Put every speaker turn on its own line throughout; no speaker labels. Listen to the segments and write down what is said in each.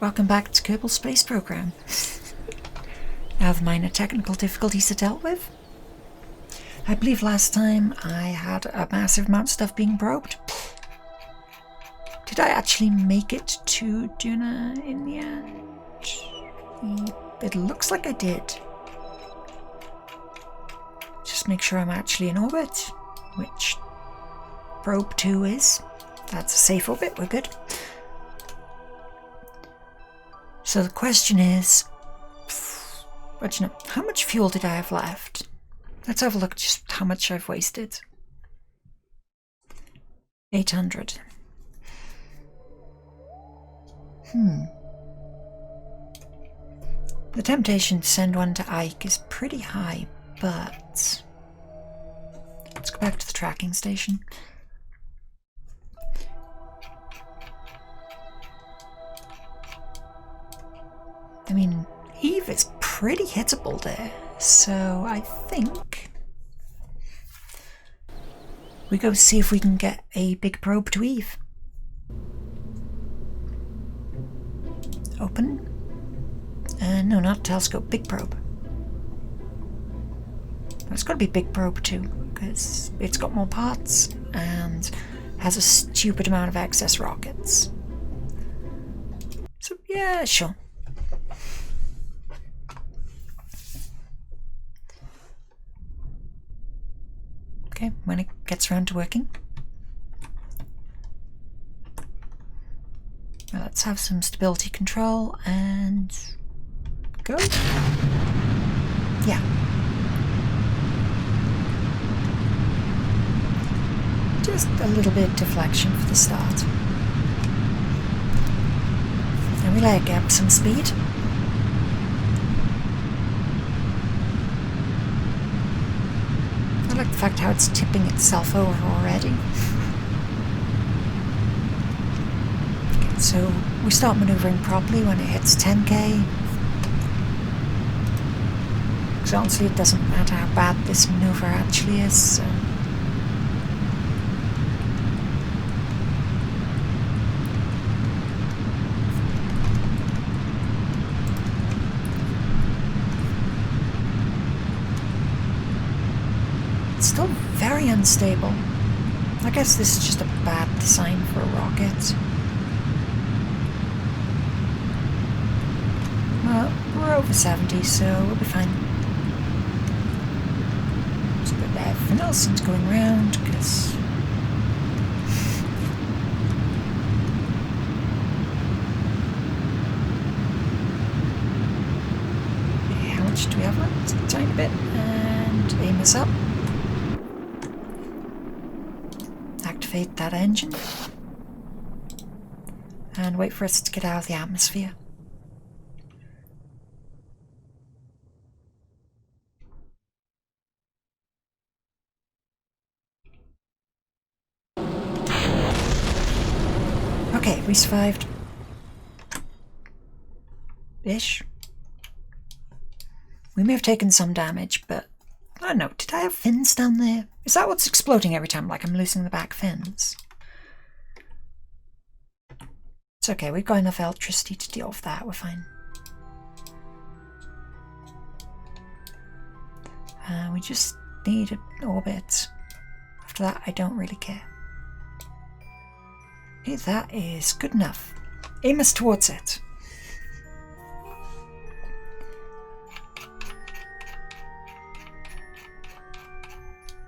Welcome back to Kerbal Space Program. Now the minor technical difficulties are dealt with. I believe last time I had a massive amount of stuff being probed. Did I actually make it to Duna in the end? It looks like I did. Just make sure I'm actually in orbit, which probe 2 is. That's a safe orbit, we're good. So the question is, how much fuel did I have left? Let's have a look just how much I've wasted. 800. The temptation to send one to Ike is pretty high, but let's go back to the tracking station. I mean, Eve is pretty hittable there, so I think we go see if we can get a big probe to Eve. Open. No, not telescope, big probe. It's got to be big probe too, because it's got more parts and has a stupid amount of excess rockets. So yeah, sure. Okay, when it gets around to working. Now let's have some stability control and go. Yeah. Just a little bit of deflection for the start. And we let it get up some speed. I like the fact how it's tipping itself over already. Okay, so we start maneuvering properly when it hits 10k. Because honestly it doesn't matter how bad this maneuver actually is. So. Still very unstable. I guess this is just a bad design for a rocket. Well, we're over 70, so we'll be fine. Just put everything else into going round, because... Okay, how much do we have left? A tiny bit. And aim us up. Activate that engine and wait for us to get out of the atmosphere. Okay, we survived. Ish. We may have taken some damage, but I don't know, did I have fins down there? Is that what's exploding every time, like I'm losing the back fins? It's okay, we've got enough electricity to deal with that, we're fine. We just need an orbit. After that, I don't really care. Okay, that is good enough. Aim us towards it.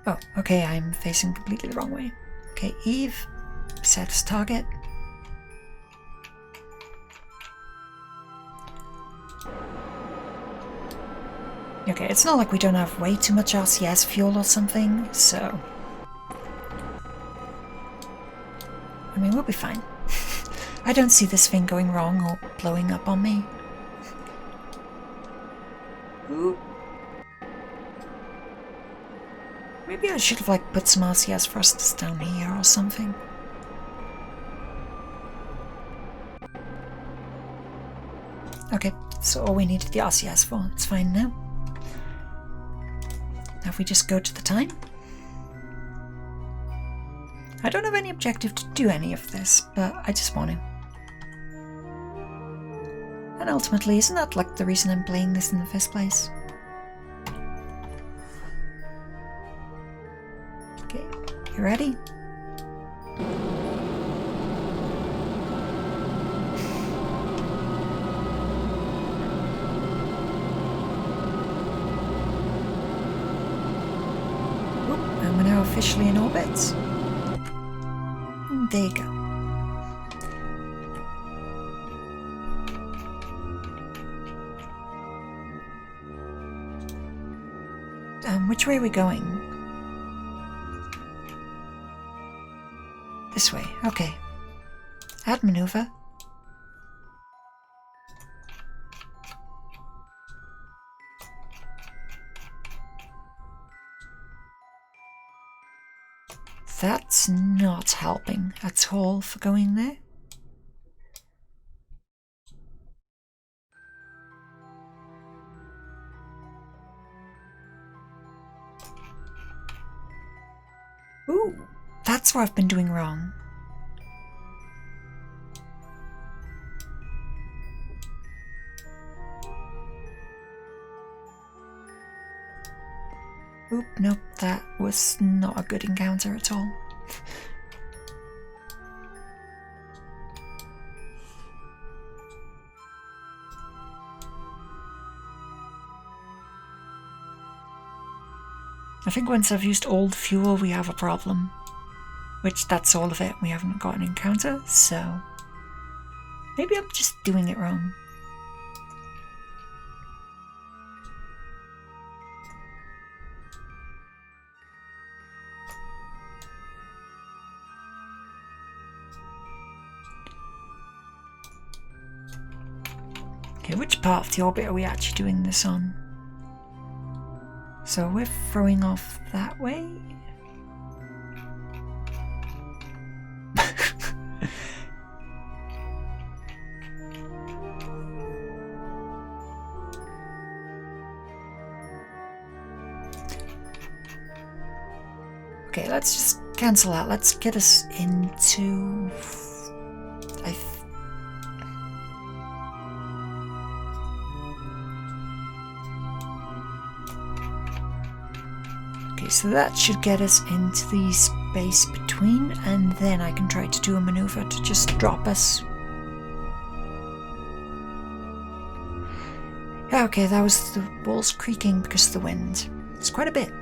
Oh, okay, I'm facing completely the wrong way. Okay, Eve, set as target. Okay, it's not like we don't have way too much RCS fuel or something, so... I mean, we'll be fine. I don't see this thing going wrong or blowing up on me. Ooh. Maybe I should have put some RCS thrusters down here or something. Okay, so all we needed the RCS for. It's fine now. Now if we just go to the time. I don't have any objective to do any of this, but I just want to. And ultimately, isn't that like the reason I'm playing this in the first place? Okay, you ready? And we're now officially in orbit. There you go. Which way are we going? This way, okay. Add maneuver. That's not helping at all for going there. Ooh, that's what I've been doing wrong. Oop, nope, that was not a good encounter at all. I think once I've used all the fuel we have a problem. Which, that's all of it, we haven't got an encounter, so... maybe I'm just doing it wrong. Okay, which part of the orbit are we actually doing this on? So we're throwing off that way? Okay, let's just cancel out. Let's get us into... Okay, so that should get us into the space between, and then I can try to do a maneuver to just drop us. Yeah, okay, that was the walls creaking because of the wind. It's quite a bit.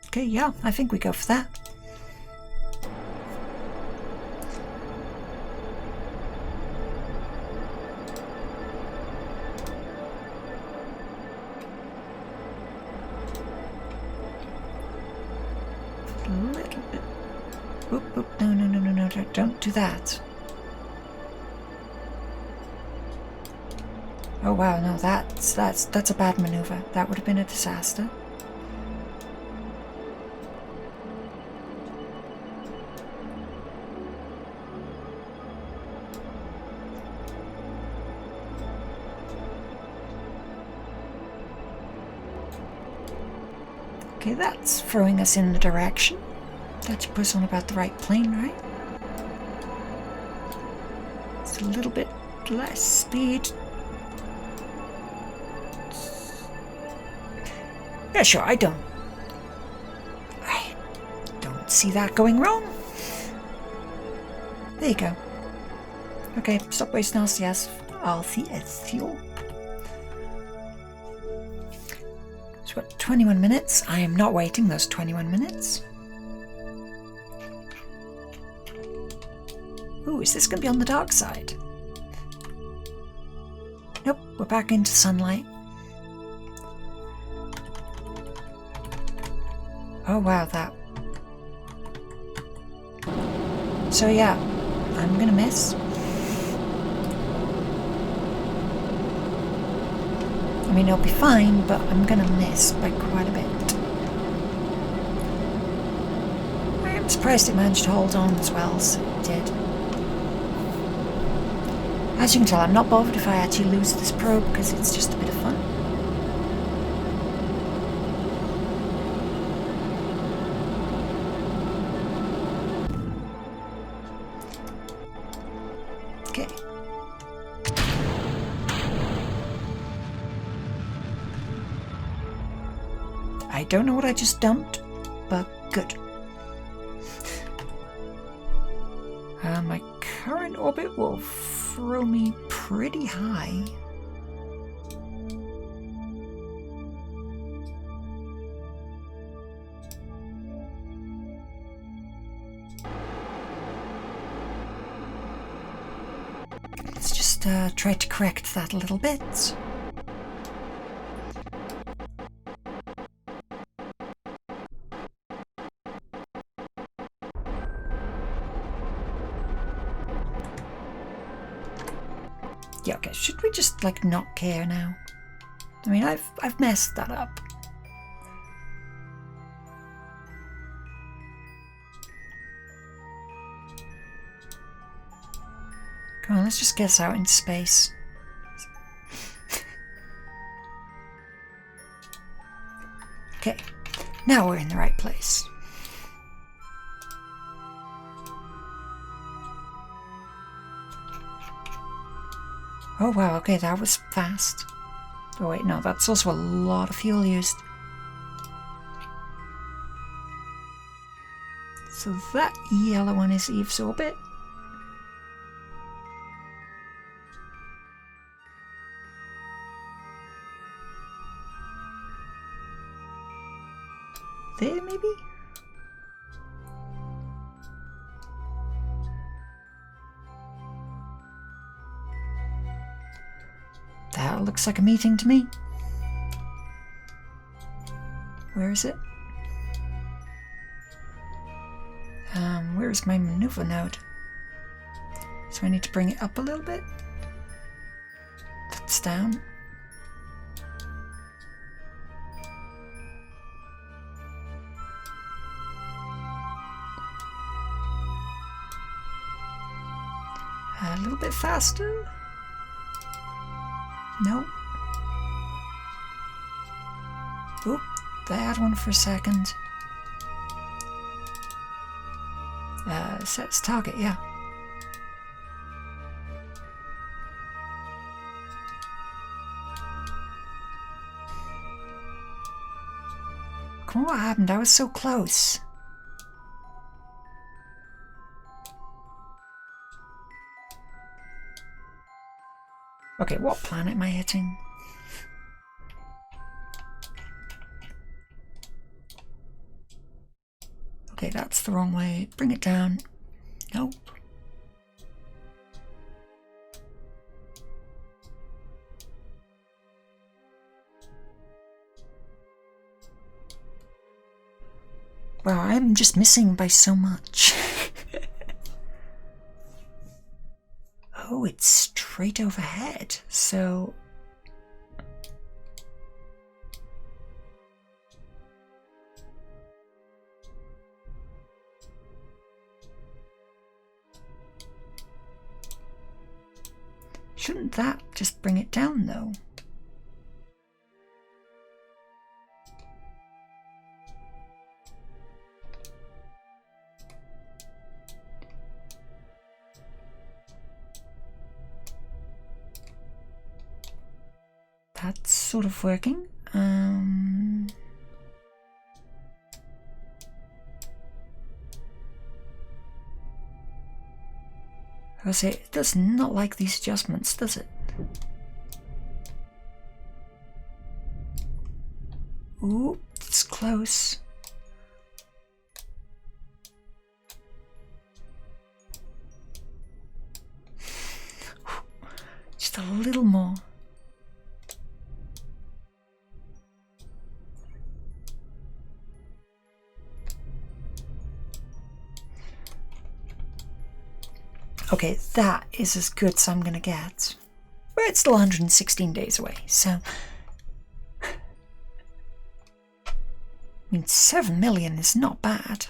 Okay, yeah, I think we go for that. A little bit. Oop, oop, no, don't do that. Oh wow, no, that's a bad maneuver. That would have been a disaster. Okay, that's throwing us in the direction. That should put us on about the right plane, right? It's a little bit less speed. Yeah, sure, I don't see that going wrong. There you go. Okay, stop wasting RCS fuel. So we've got 21 minutes. I am not waiting those 21 minutes. Ooh, is this going to be on the dark side? Nope, we're back into sunlight. Oh wow, that. So yeah, I'm gonna miss. I mean, it'll be fine, but I'm gonna miss by quite a bit. Surprised it managed to hold on as well as it did. As you can tell, I'm not bothered if I actually lose this probe because it's just a bit of fun. Okay. I don't know what I just dumped, but good. My current orbit will throw me pretty high. Let's just try to correct that a little bit. Yeah, okay, should we just, like, not care now? I mean, I've messed that up. Come on, let's just get us out into space. Okay, now we're in the right place. Oh wow, okay, that was fast. Oh wait, no, that's also a lot of fuel used. So that yellow one is Eve's orbit. There, maybe? That looks like a meeting to me. Where is it? Where's my maneuver node? So I need to bring it up a little bit. That's down. A little bit faster. Nope. Oop, I had one for a second. Sets target, yeah. Come on, what happened? I was so close. Okay, what planet am I hitting? Okay, that's the wrong way. Bring it down. Nope. Wow, I'm just missing by so much. Oh, it's straight overhead, so... Shouldn't that just bring it down, though? That's sort of working. I say, it does not like these adjustments, does it? Ooh, it's close. Just a little more. Okay, that is as good as I'm gonna get. But it's still 116 days away, so... I mean, 7 million is not bad.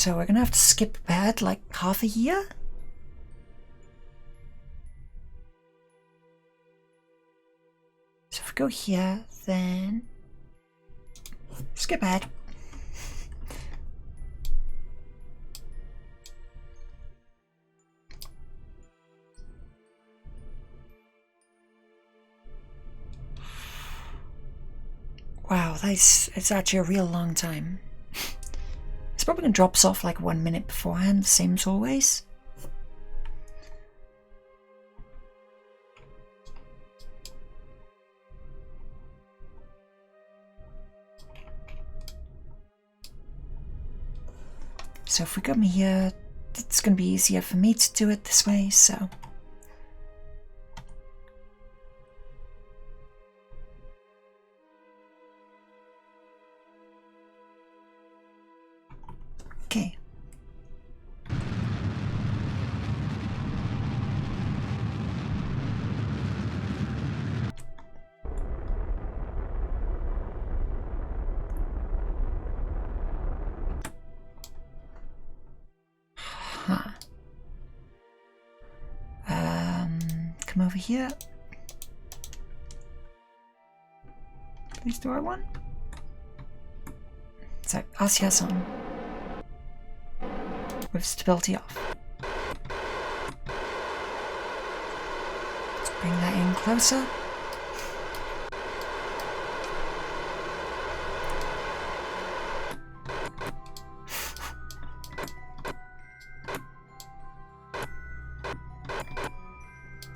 So we're gonna have to skip ahead like half a year? So if we go here, then skip ahead. Wow, it's actually a real long time. It's probably gonna drop us off like 1 minute beforehand, same as always. So if we come here, it's gonna be easier for me to do it this way, so. Okay. Huh. Come over here. Please do I want? So, RCS on. With stability off. Let's bring that in closer.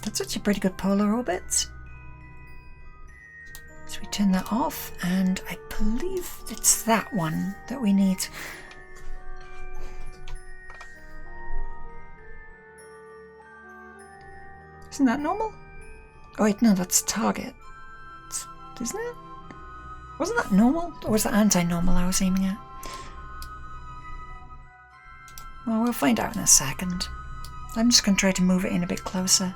That's actually a pretty good polar orbit. So we turn that off, and I believe it's that one that we need. Isn't that normal? Oh wait, no, that's target. Isn't it? Wasn't that normal? Or was that anti-normal I was aiming at? Well, we'll find out in a second. I'm just going to try to move it in a bit closer.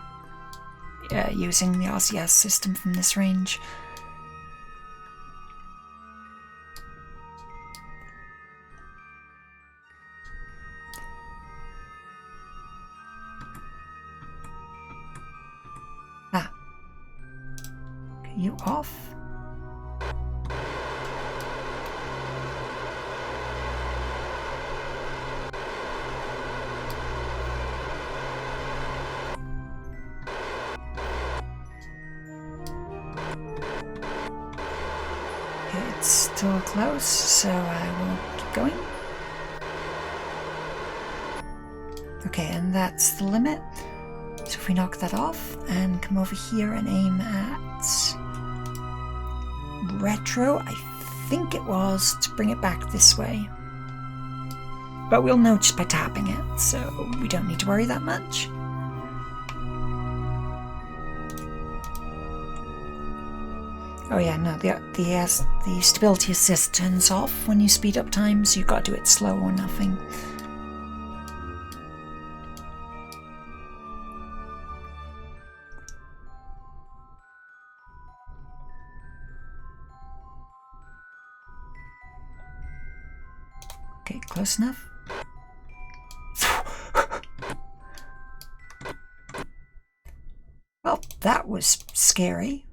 Yeah, using the RCS system from this range. You off? It's still close, so I will keep going. Okay, and that's the limit. So if we knock that off and come over here and aim at retro, I think it was, to bring it back this way. But we'll know just by tapping it, so we don't need to worry that much. Oh yeah, no, the stability assist turns off when you speed up time, so you've got to do it slow or nothing. Okay, close enough. Well, that was scary.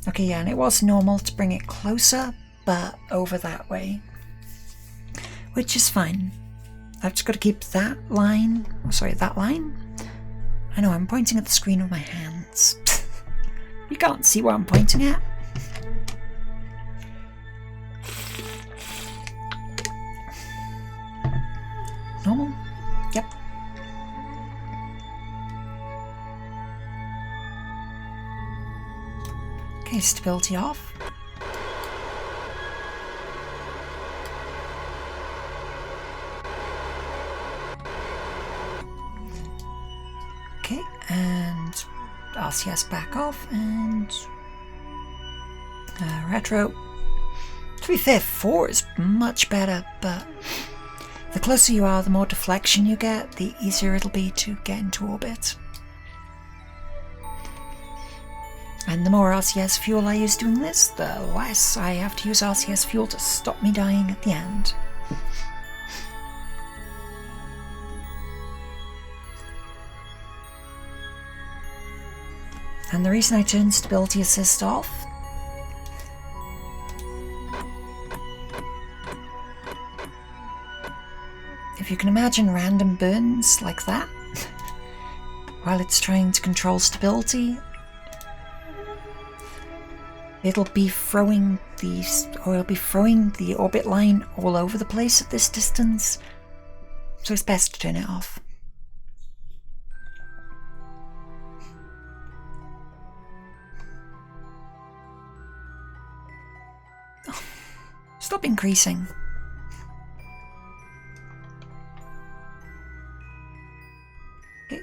Okay, yeah, and it was normal to bring it closer, but over that way. Which is fine. I've just got to keep that line. Oh, sorry, that line. I know, I'm pointing at the screen with my hands. You can't see what I'm pointing at. Normal? Yep. Okay, stability off. Okay, and RCS back off, and retro. To be fair, 4 is much better, but the closer you are, the more deflection you get, the easier it'll be to get into orbit. I And the more RCS fuel I use doing this, the less I have to use RCS fuel to stop me dying at the end. And the reason I turned stability assist off if you can imagine random burns like that while it's trying to control stability, it'll be throwing the orbit line all over the place at this distance, so it's best to turn it off. Oh, stop increasing. Okay.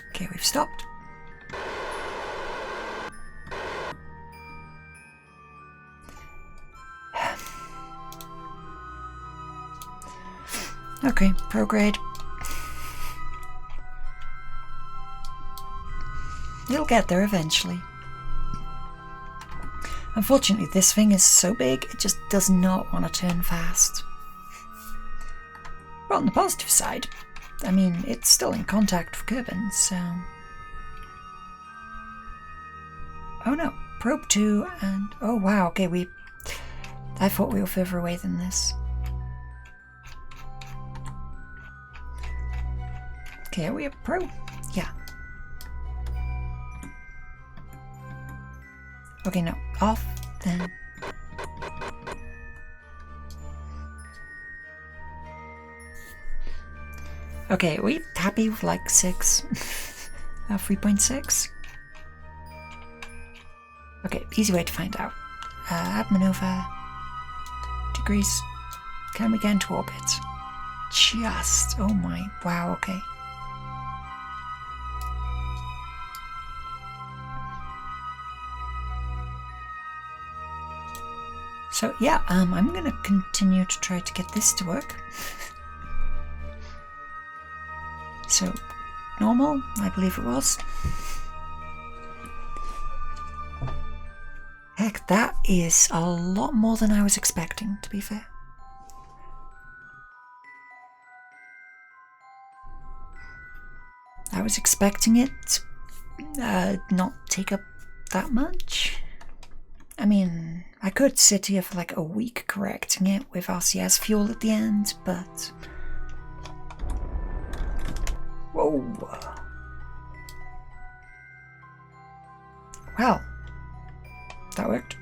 Okay, we've stopped. Okay, prograde. You'll get there eventually. Unfortunately, this thing is so big, it just does not want to turn fast. But on the positive side, I mean, it's still in contact with Kerbal, so... Oh no, probe 2 and... Oh wow, okay, I thought we were further away than this. Okay, are we a probe? Yeah. Okay, no, off, then. Okay, are we happy with like 6? 3.6? Okay, easy way to find out. Add maneuver. Degrees. Can we get into orbit? Just, oh my, wow, okay. So yeah, I'm gonna continue to try to get this to work. So, normal, I believe it was. Heck, that is a lot more than I was expecting, to be fair. I was expecting it to not take up that much. I mean, I could sit here for like a week correcting it with RCS fuel at the end, but... Whoa! Well, that worked.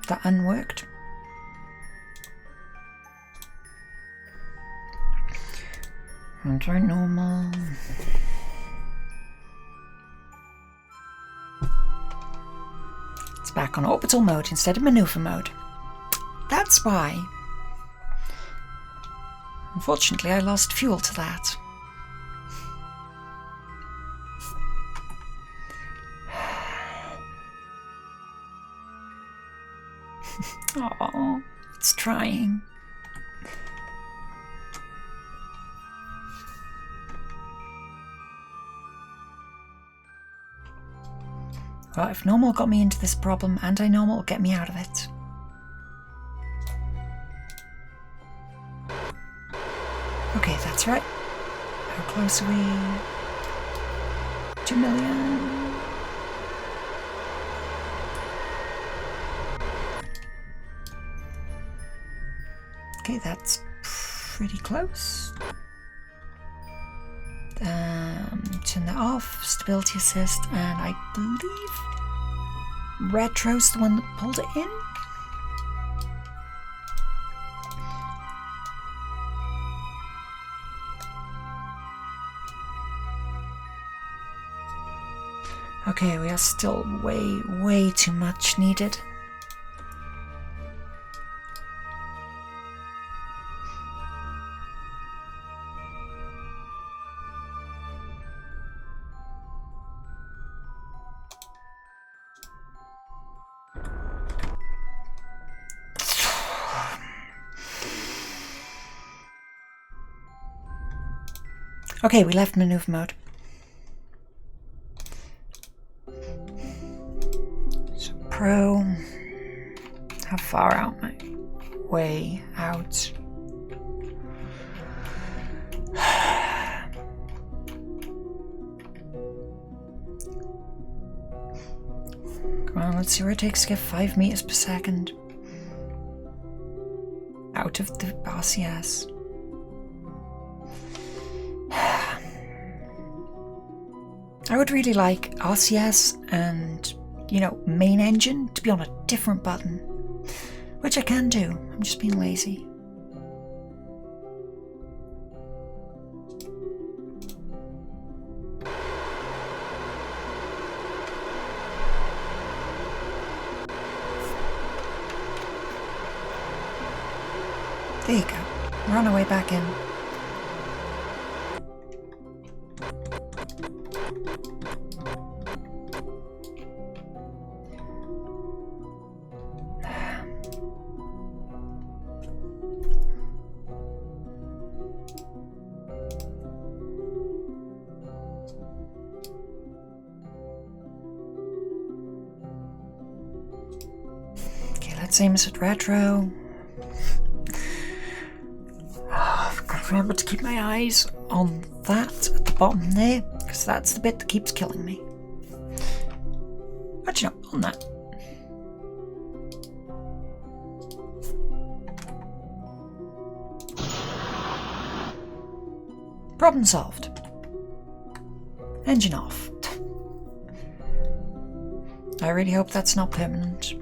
That unworked. Try normal. It's back on orbital mode instead of maneuver mode. That's why. Unfortunately, I lost fuel to that. Oh, it's trying. Well, if normal got me into this problem, anti-normal will get me out of it. Okay, that's right. How close are we? 2 million. Okay, that's pretty close. Turn that off, stability assist, and I believe retro's the one that pulled it in. Okay, we are still way too much needed. Okay, we left maneuver mode. So pro. How far out my way out? Come on, let's see where it takes to get 5 meters per second. Out of the RCS. I would really like RCS and, you know, main engine to be on a different button. Which I can do, I'm just being lazy. There you go. We're on our way back in. Okay, let's aim us at retro. I've got to remember to keep my eyes on that at the bottom there, because that's the bit that keeps killing me. Actually, no, on that. Problem solved. Engine off. I really hope that's not permanent.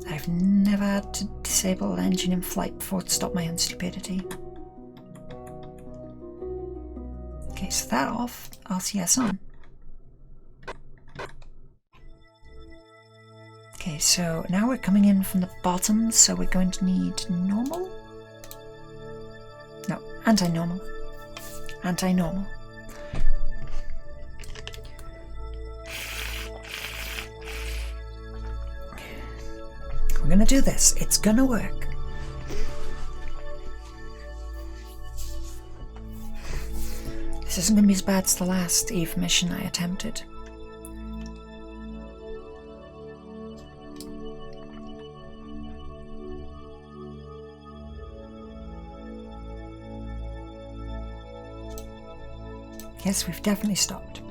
I've never had to disable an engine in flight before to stop my own stupidity. Okay, so that off, RCS on. Okay, so now we're coming in from the bottom, so we're going to need normal? No, anti-normal. Anti-normal. We're gonna do this. It's gonna work. This isn't gonna be as bad as the last EVE mission I attempted. Yes, we've definitely stopped.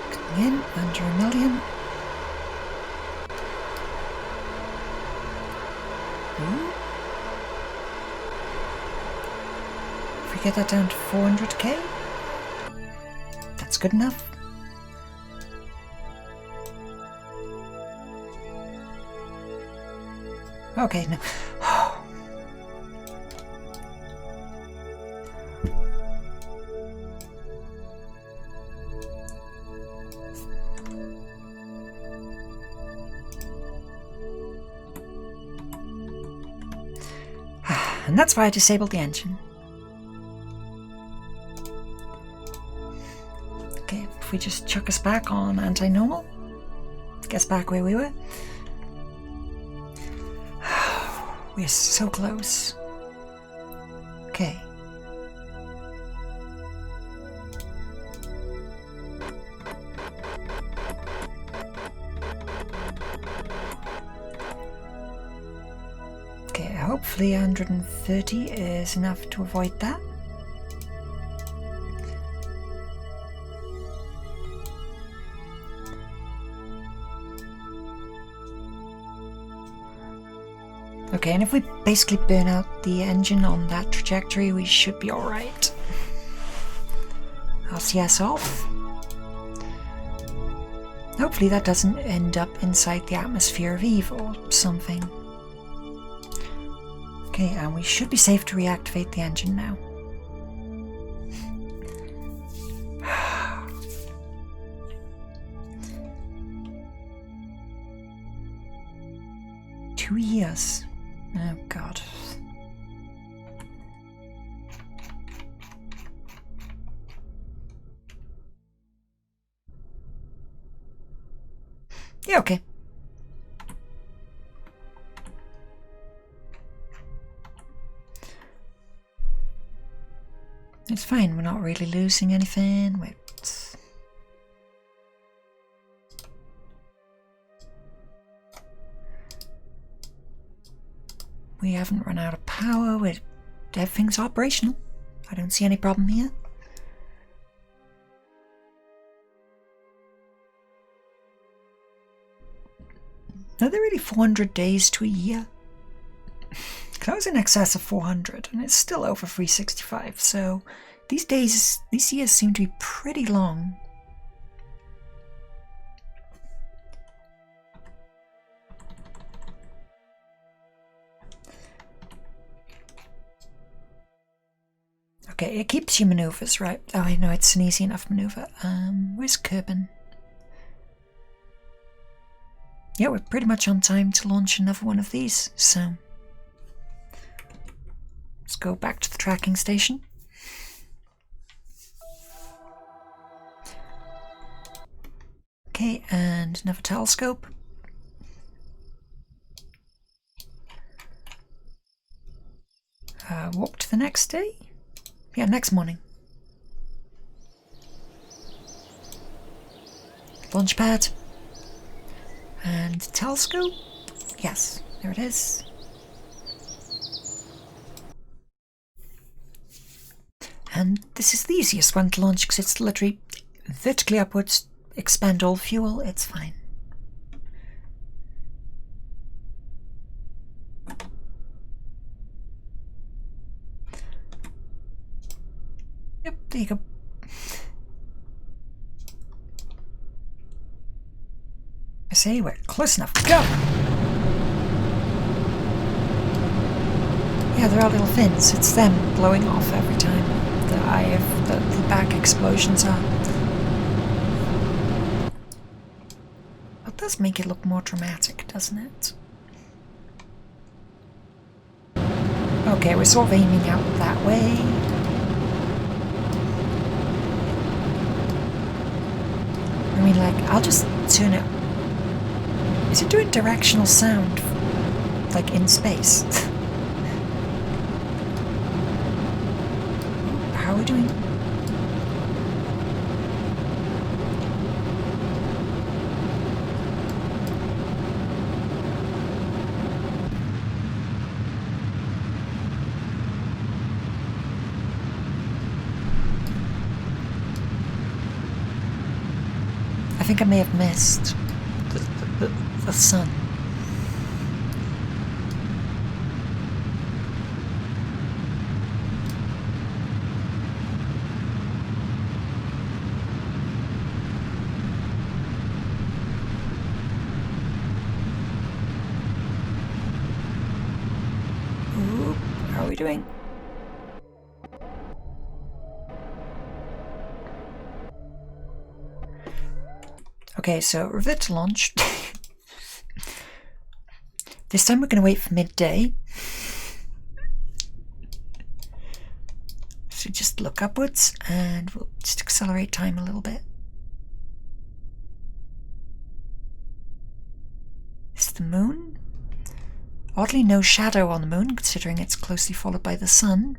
Coming in, under 1 million. Ooh. If we get that down to 400k, that's good enough. Okay, no. And that's why I disabled the engine. Okay, if we just chuck us back on anti-normal, get us back where we were. We're so close. Okay. Okay, hopefully 130 is enough to avoid that. Okay, and if we basically burn out the engine on that trajectory, we should be alright. RCS off. Hopefully that doesn't end up inside the atmosphere of Eve or something. Okay, and we should be safe to reactivate the engine now. Two years. Oh god. Yeah, okay. It's fine, we're not really losing anything. Wait. We haven't run out of power. Everything's operational. I don't see any problem here. Are there really 400 days to a year? Because I was in excess of 400 and it's still over 365, so these years seem to be pretty long. Okay, it keeps you maneuvers, right? Oh, I know it's an easy enough maneuver. Where's Kerbal? Yeah, we're pretty much on time to launch another one of these, so let's go back to the tracking station. Okay, and another telescope. Walk to the next day? Yeah, next morning. Launch pad. And telescope? Yes, there it is. And this is the easiest one to launch because it's literally vertically upwards, expend all fuel, it's fine. Yep, there you go. I say we're close enough. Go! Yeah, there are little fins. It's them blowing off every time the back explosions are. That does make it look more dramatic, doesn't it? Okay, we're sort of aiming out that way. I mean, like, I'll just turn it. Is it doing directional sound, like in space? How are we doing? I think I may have missed the sun. Ooh, how are we doing? Okay, so revert to launch. This time we're going to wait for midday. So just look upwards and we'll just accelerate time a little bit. It's the moon. Oddly no shadow on the moon considering it's closely followed by the sun.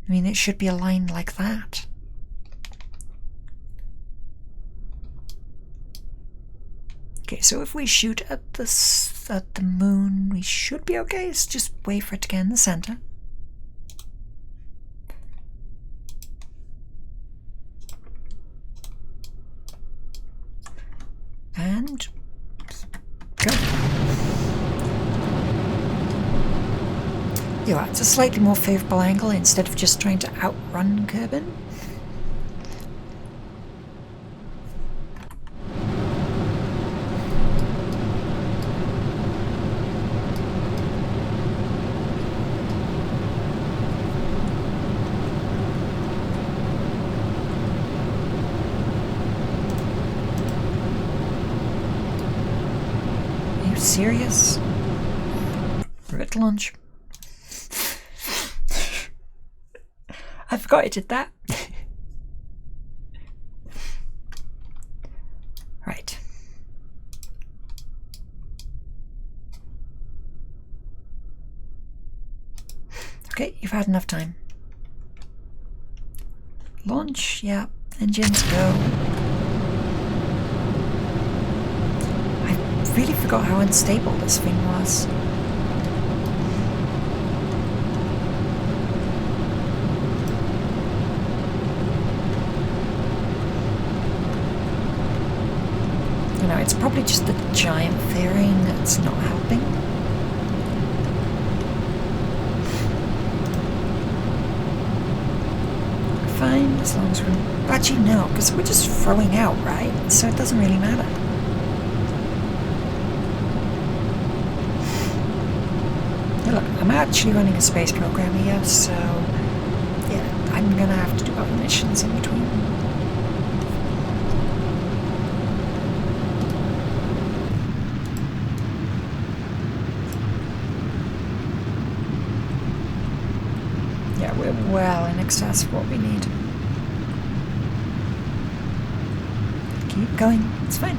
I mean, it should be aligned like that. Okay, so if we shoot at the moon, we should be okay. Let's just wait for it to get in the center. And go. Yeah, it's a slightly more favourable angle instead of just trying to outrun Kerbal. Serious? We're at lunch. I forgot I did that. Right. Okay, you've had enough time. Launch, yeah. Engines go. I really forgot how unstable this thing was. You know, it's probably just the giant fairing that's not helping. Fine, as long as we're... Actually, no, because we're just throwing out, right? So it doesn't really matter. Look, I'm actually running a space program here, so... yeah, I'm gonna have to do other missions in between. Yeah, we're well in excess of what we need. Keep going, it's fine.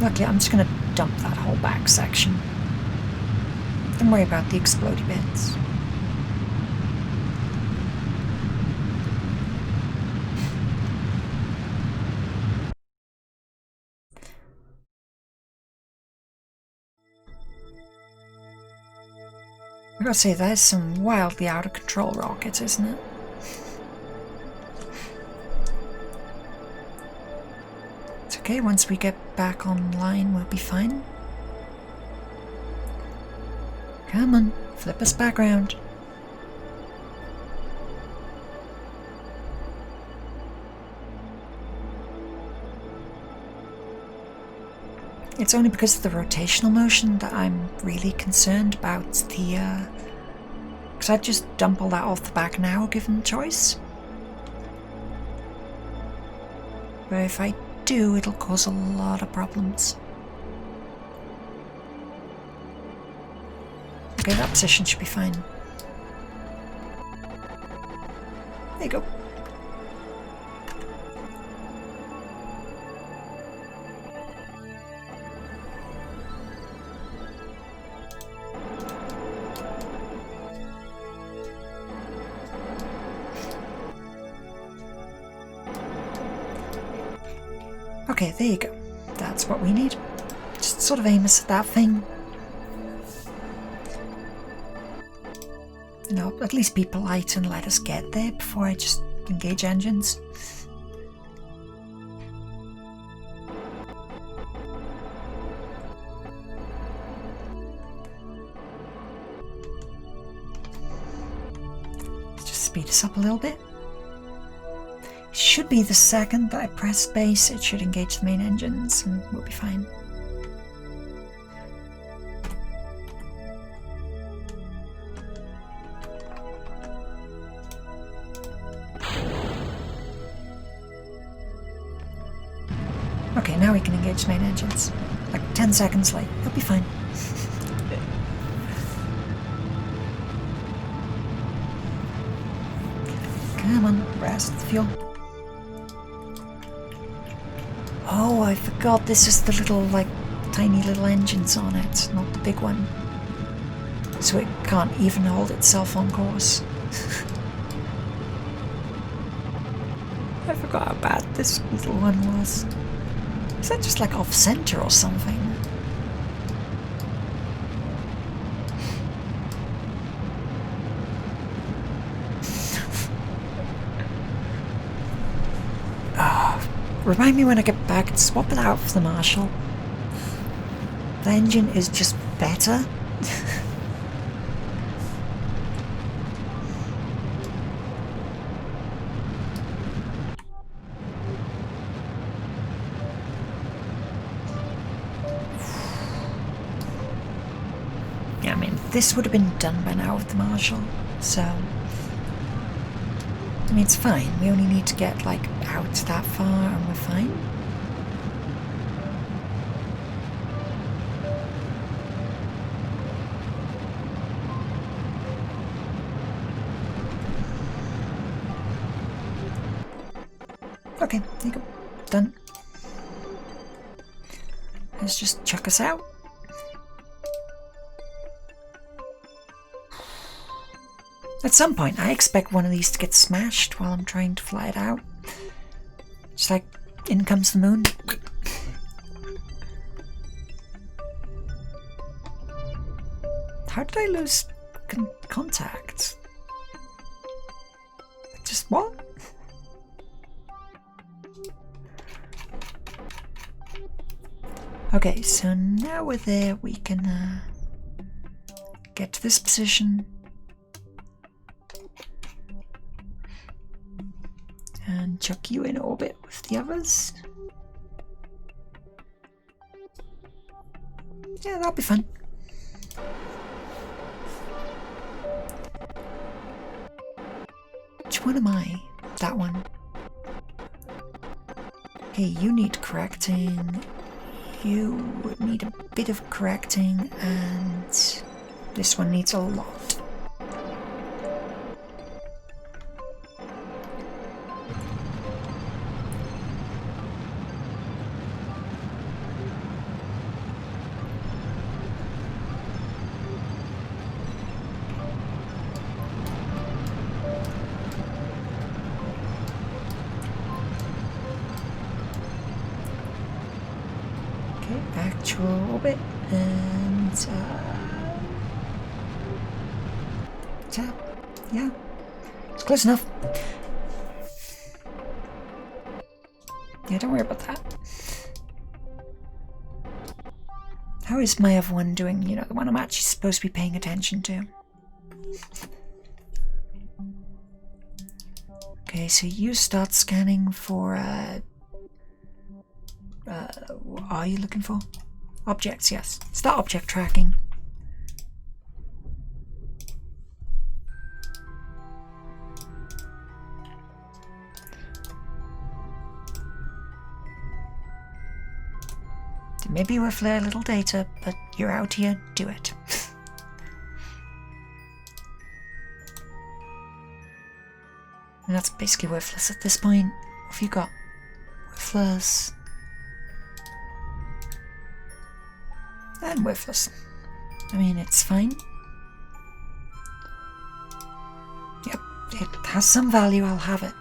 Luckily, I'm just gonna dump that whole back section. Don't worry about the explodey bits. I gotta say, that is some wildly out of control rockets, isn't it? It's okay, once we get back online, we'll be fine. Come on, flip us back around. It's only because of the rotational motion that I'm really concerned about the... because I'd just dump all that off the back now, given the choice. But if I do, it'll cause a lot of problems. Okay, that position should be fine. There you go. Okay, there you go. That's what we need. Just sort of aim us at that thing. You know, at least be polite and let us get there before I just engage engines. Let's just speed us up a little bit. It should be the second that I press space, it should engage the main engines and we'll be fine. Okay, now we can engage the main engines. Like 10 seconds late, it'll be fine. Come on, rest the fuel. Oh, I forgot this is the little, like, tiny little engines on it, not the big one. So it can't even hold itself on course. I forgot how bad this little one was. Is that just like off-center or something? Remind me when I get back and swap it out for the Marshall. The engine is just better. Yeah, I mean, this would have been done by now with the Marshall, so... I mean, it's fine. We only need to get, like, out that far and we're fine. Okay, there you go. Done. Let's just chuck us out. At some point, I expect one of these to get smashed while I'm trying to fly it out. Just like, in comes the moon. How did I lose contact? Just what? Okay, so now we're there, we can get to this position. And chuck you in orbit with the others. Yeah, that'll be fun. Which one am I? That one. Okay, you need correcting. You would need a bit of correcting, and this one needs a lot. Actual orbit and tap. Yeah, it's close enough. Yeah, don't worry about that. How is my other one doing? You know, the one I'm actually supposed to be paying attention to. Okay, so you start scanning for what are you looking for? Objects, yes. Start object tracking. Maybe we'll flare a little data, but you're out here, do it. And that's basically worthless at this point. What have you got? Worthless. And worthless. I mean, it's fine. Yep, it has some value, I'll have it.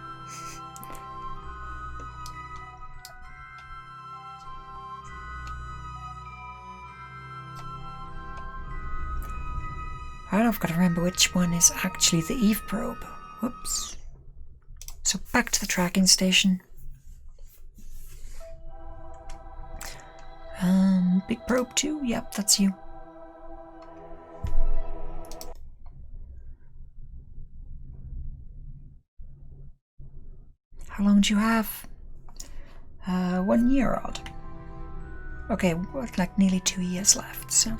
Alright, I've got to remember which one is actually the Eve probe. Whoops. So back to the tracking station. Big probe 2? Yep, that's you. How long do you have? 1 year odd. Okay, like nearly 2 years left, so.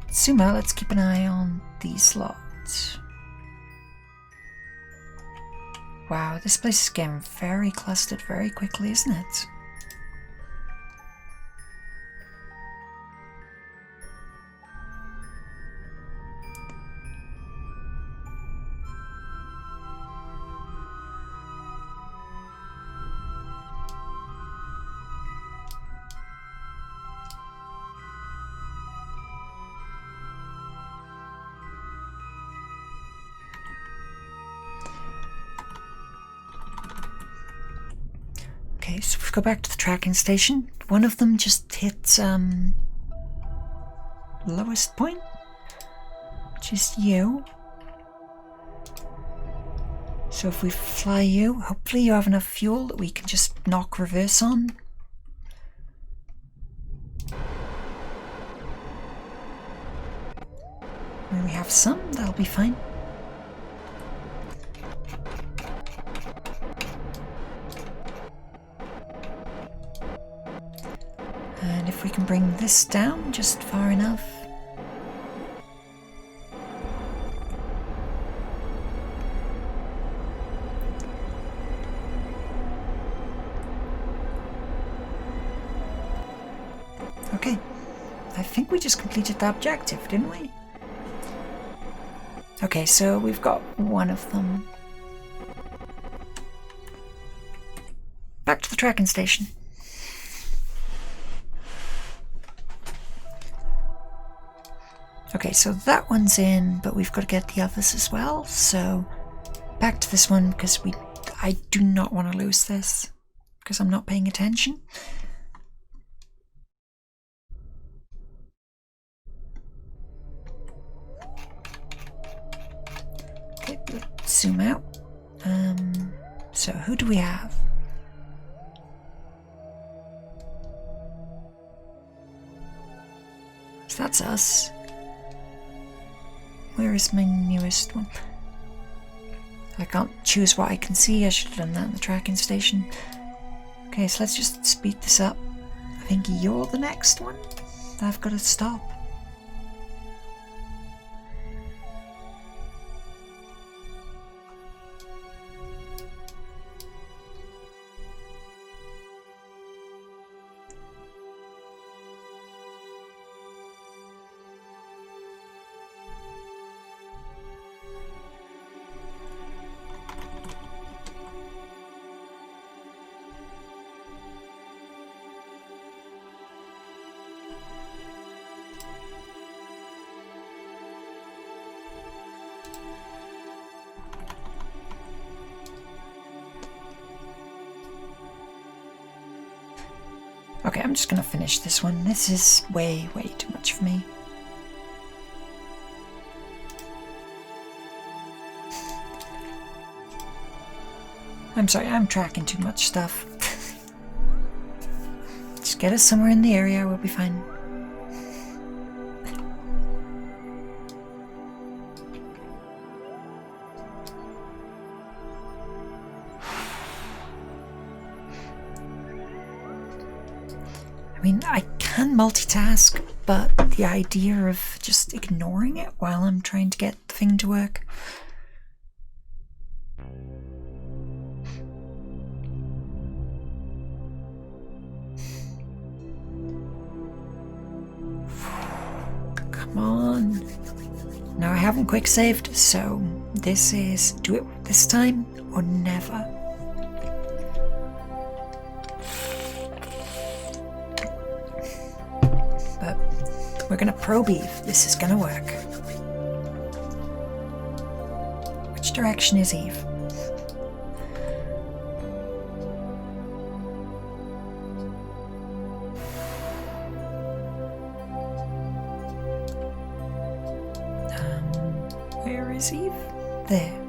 Sumo, let's keep an eye on these slots. Wow, this place is getting very clustered very quickly, isn't it? Okay, so if we go back to the tracking station, one of them just hit lowest point, which is you. So if we fly you, hopefully you have enough fuel that we can just knock reverse on. When we have some, that'll be fine. And if we can bring this down just far enough. Okay, I think we just completed the objective, didn't we? Okay, so we've got one of them. Back to the tracking station. Okay, so that one's in, but we've got to get the others as well. So back to this one because I do not want to lose this because I'm not paying attention. Okay, let's zoom out. So who do we have? So that's us. Where is my newest one? I can't choose what I can see. I should have done that in the tracking station. Okay, so let's just speed this up. I think you're the next one. I've got to stop. Okay, I'm just gonna finish this one. This is way too much for me. I'm sorry, I'm tracking too much stuff. Just get us somewhere in the area, we'll be fine. I mean, I can multitask, but the idea of just ignoring it while I'm trying to get the thing to work. Come on. Now I haven't quick saved, so this is do it this time or never. But we're gonna probe Eve. This is gonna work. Which direction is Eve? Where is Eve? There.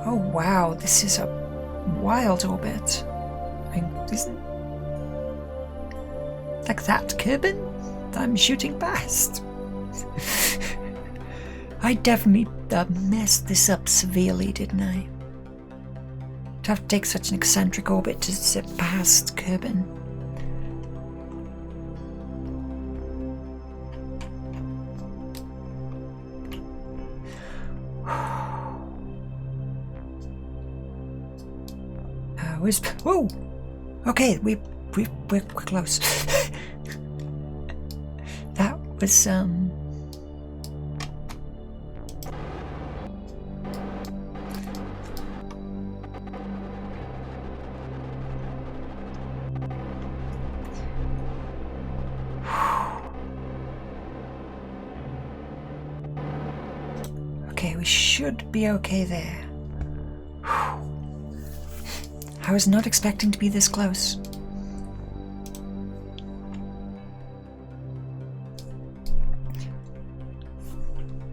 Oh wow, this is a wild orbit. I mean, isn't like that Kerbal I'm shooting past. I definitely messed this up severely, didn't I? To have to take such an eccentric orbit to zip past Kerbal. Whoa! Okay, we're close. That was okay, we should be okay there. I was not expecting to be this close.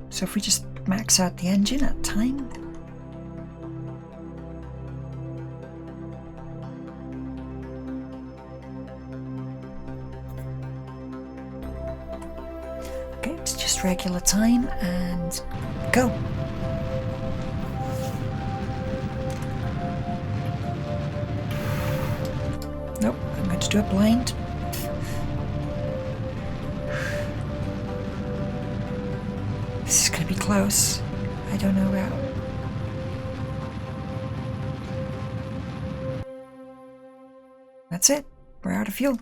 So if we just max out the engine at time. Okay, it's just regular time and go. Nope, I'm going to do it blind. This is going to be close. I don't know about. That's it. We're out of fuel.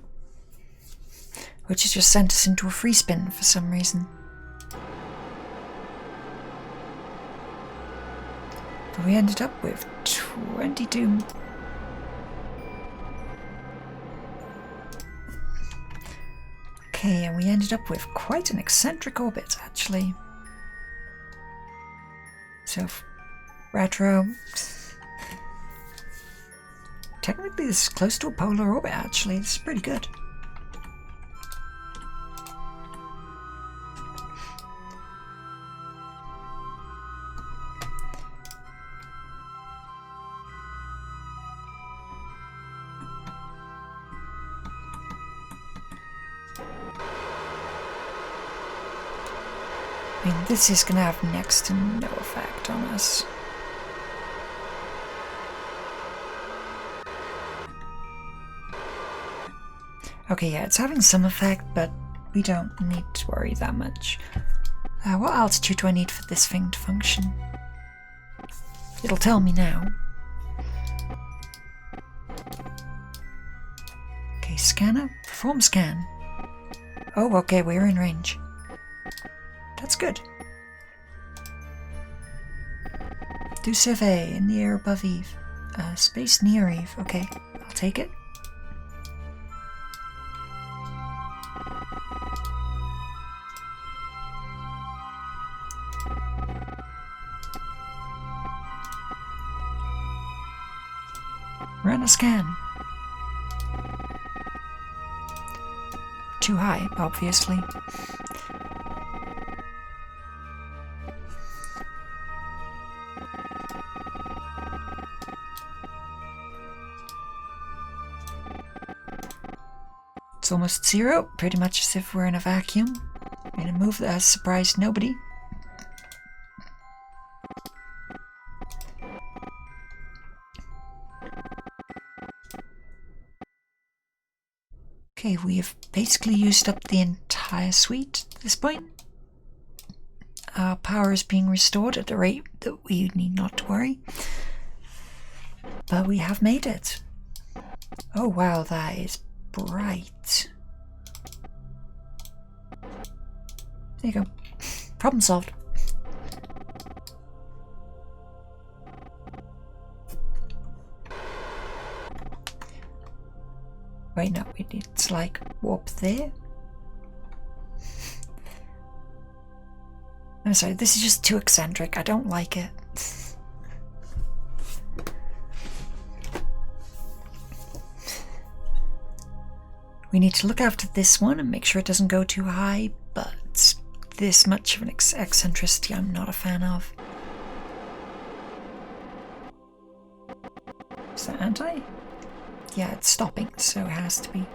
Which has just sent us into a free spin for some reason. But we ended up with 22. Okay, and we ended up with quite an eccentric orbit, actually. So, retro. Technically, this is close to a polar orbit, actually. This is pretty good. I mean, this is going to have next to no effect on us. Okay, yeah, it's having some effect, but we don't need to worry that much. What altitude do I need for this thing to function? It'll tell me now. Okay, scanner. Perform scan. Oh, okay, we're in range. That's good. Do survey in the air above Eve. Space near Eve. Okay, I'll take it. Run a scan. Too high, obviously. It's almost zero, pretty much as if we're in a vacuum. In a move that has surprised nobody. Okay, we have basically used up the entire suite at this point. Our power is being restored at a rate that we need not to worry. But we have made it. Oh wow, that is bright. There you go. Problem solved. Wait, no, we need to like warp there. I'm sorry, this is just too eccentric. I don't like it. We need to look after this one and make sure it doesn't go too high, but this much of an eccentricity I'm not a fan of. Is that anti? Yeah, it's stopping, so it has to be.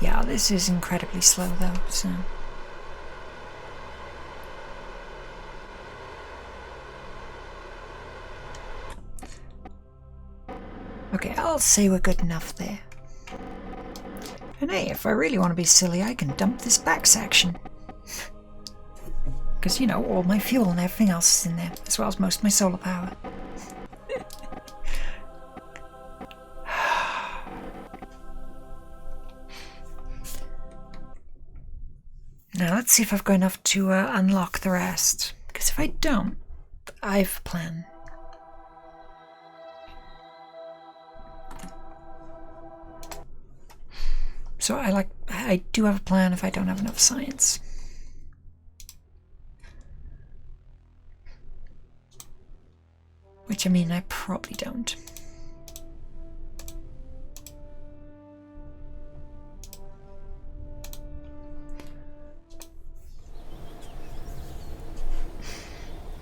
Yeah, this is incredibly slow though, so... Okay, I'll say we're good enough there. And hey, if I really want to be silly, I can dump this back section. Because, you know, all my fuel and everything else is in there, as well as most of my solar power. Now, let's see if I've got enough to unlock the rest. Because if I don't, I have a plan. So I do have a plan if I don't have enough science. Which, I mean, I probably don't.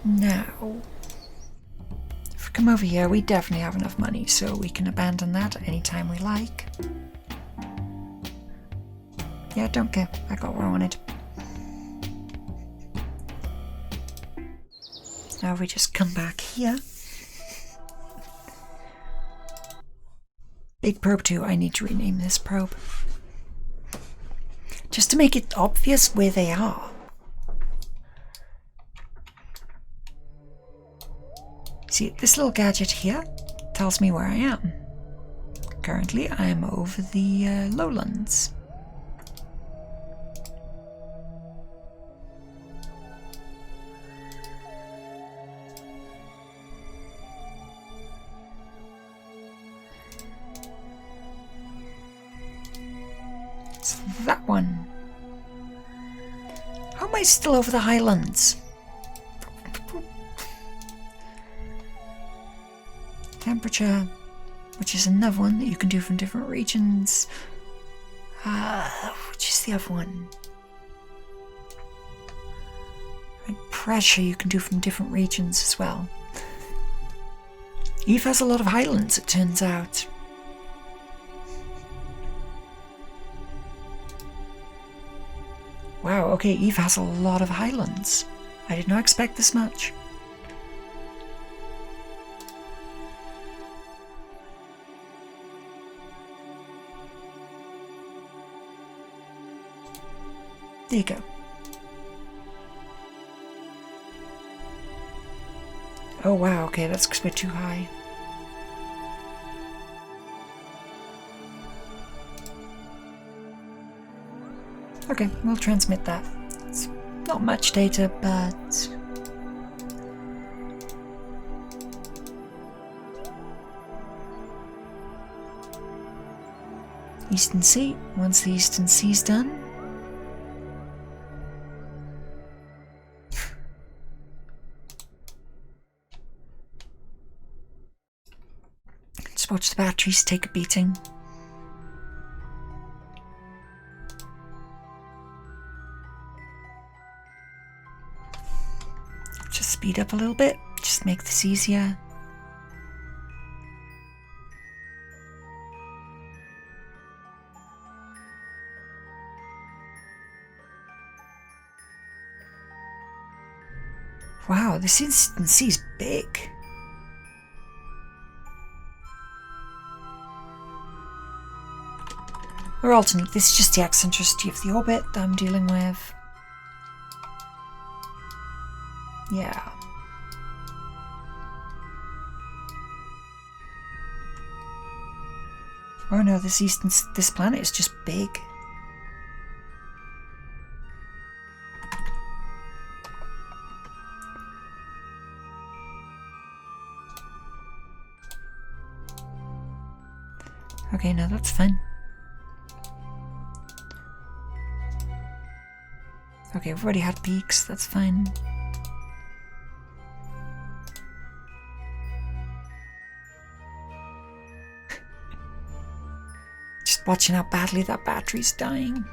Now, if we come over here, we definitely have enough money, so we can abandon that at any time we like. Yeah, don't care. I got what I wanted. Now we just come back here. Big probe 2, I need to rename this probe. Just to make it obvious where they are. See, this little gadget here tells me where I am. Currently, I'm over the lowlands. It's that one. How am I still over the highlands? Temperature, which is another one that you can do from different regions. Which is the other one? And pressure you can do from different regions as well. Eve has a lot of highlands, it turns out. Wow, okay, Eve has a lot of highlands. I did not expect this much. There you go. Oh wow, okay, that's because we're too high. Okay, we'll transmit that. It's not much data, but... Eastern Sea. Once the Eastern Sea's done, just watch the batteries take a beating. Just speed up a little bit, just make this easier. Wow, this Eastern Sea's big. Or alternate, this is just the eccentricity of the orbit that I'm dealing with. Yeah. Oh no, this planet is just big. Okay, no, that's fine. Okay, we've already had peaks, that's fine. Just watching how badly that battery's dying.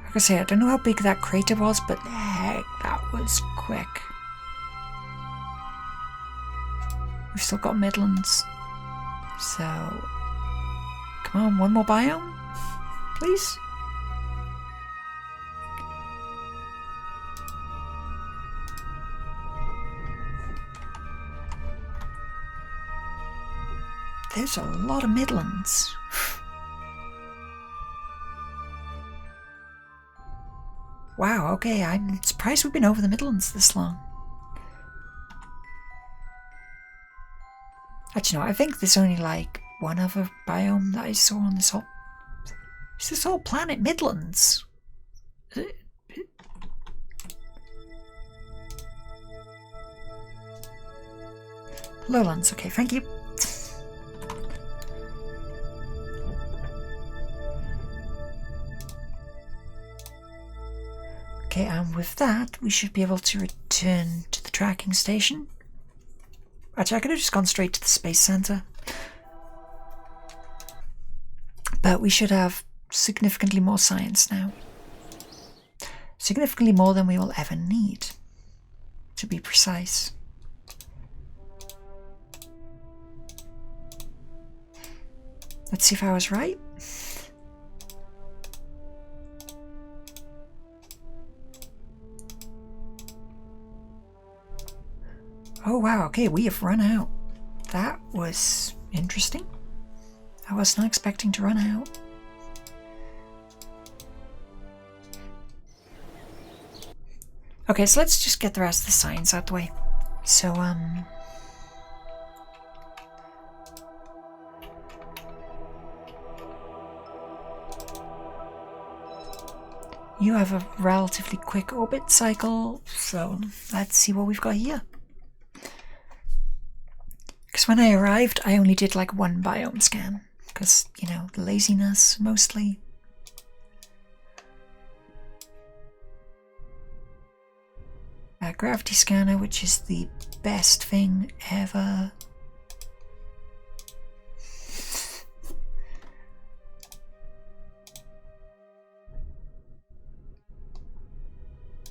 Like I say, I don't know how big that crater was, but heck, that was quick. We've still got Midlands. So, come on, one more biome, please. There's a lot of Midlands. Wow, okay, I'm surprised we've been over the Midlands this long. Actually, no, I think there's only like one other biome that I saw on this whole... Is this whole planet Midlands? Lowlands, okay, thank you. Okay, and with that, we should be able to return to the tracking station. Actually, I could have just gone straight to the Space Center. But we should have significantly more science now. Significantly more than we will ever need, to be precise. Let's see if I was right. Oh wow, okay, we have run out. That was interesting. I was not expecting to run out. Okay, so let's just get the rest of the science out the way. So, you have a relatively quick orbit cycle, so let's see what we've got here. Because when I arrived, I only did like one biome scan. Because, you know, the laziness mostly. Gravity scanner, which is the best thing ever.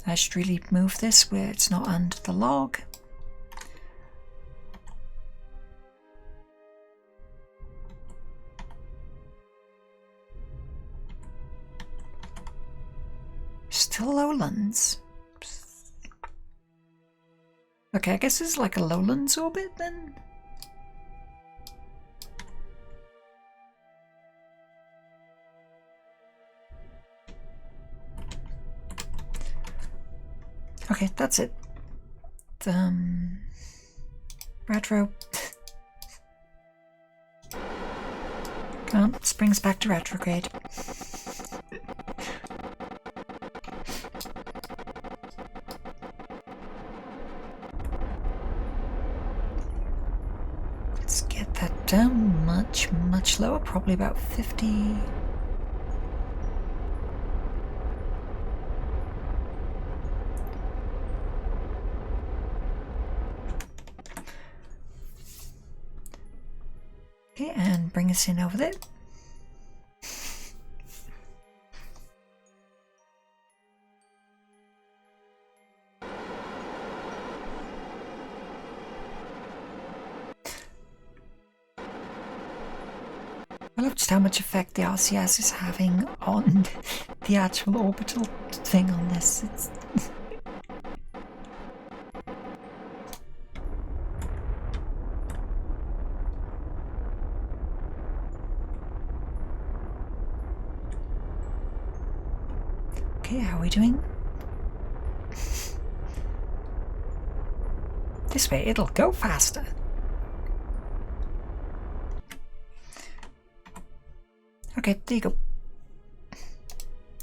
I should really move this where it's not under the log. Still lowlands. Okay, I guess this is like a lowlands orbit then. Okay, that's it. Retro. Come on, this brings back to retrograde. Let's get that down much lower, probably about 50. Okay, and bring us in over there. I love just how much effect the RCS is having on the actual orbital thing on this. It's okay, how are we doing? This way it'll go faster. Okay, there you go.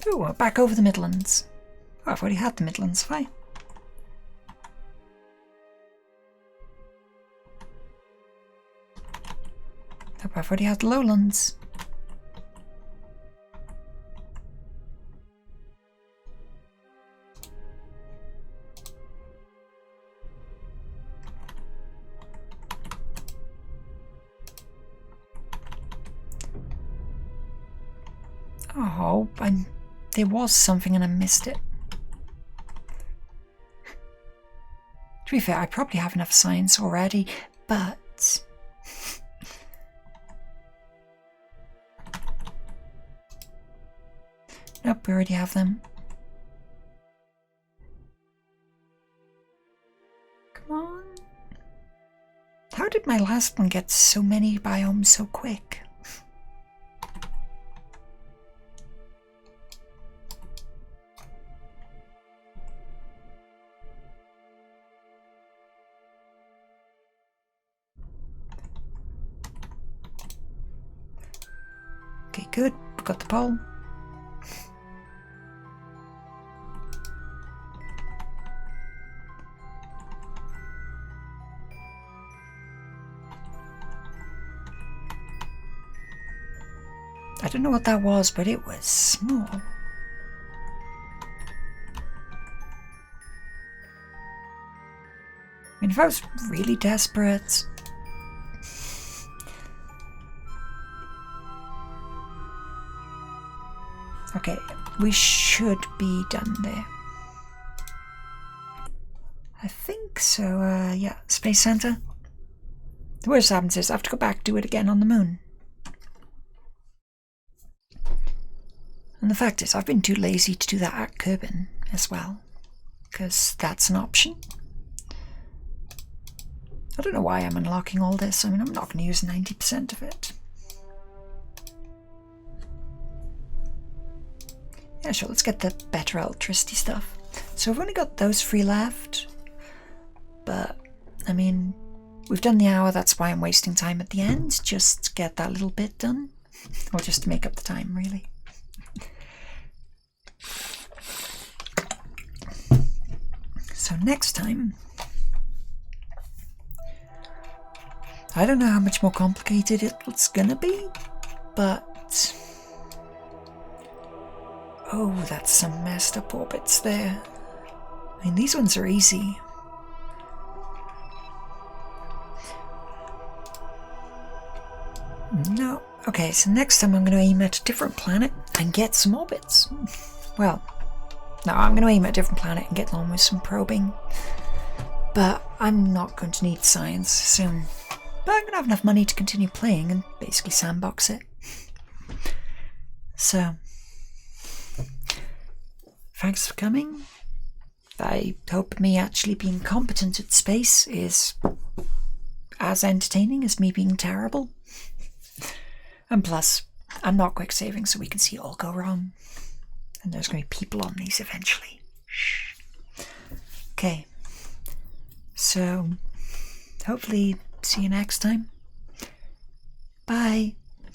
Oh, we're back over the Midlands. Oh, I've already had the Midlands, fine. Oh, I've already had the Lowlands. Oh, there was something and I missed it. To be fair, I probably have enough science already, but... Nope, we already have them. Come on. How did my last one get so many biomes so quick? Okay, good. Got the pole. I don't know what that was, but it was small. I mean, if I was really desperate... Okay, we should be done there. I think so, yeah, Space Center. The worst happens is I have to go back do it again on the moon. And the fact is, I've been too lazy to do that at Kerbal as well, because that's an option. I don't know why I'm unlocking all this. I mean, I'm not going to use 90% of it. Yeah, sure, let's get the better electricity stuff. So we've only got those 3 left, but, I mean, we've done the hour, that's why I'm wasting time at the end, just to get that little bit done, or just to make up the time, really. So next time, I don't know how much more complicated it's gonna be, but... Oh, that's some messed up orbits there. I mean, these ones are easy. No. Okay, so next time I'm going to aim at a different planet and get some orbits. Well, no, I'm going to aim at a different planet and get on with some probing. But I'm not going to need science soon. But I'm going to have enough money to continue playing and basically sandbox it. So, thanks for coming. I hope me actually being competent at space is as entertaining as me being terrible. And plus, I'm not quick saving, so we can see it all go wrong. And there's going to be people on these eventually. Shh. Okay. So, hopefully, see you next time. Bye.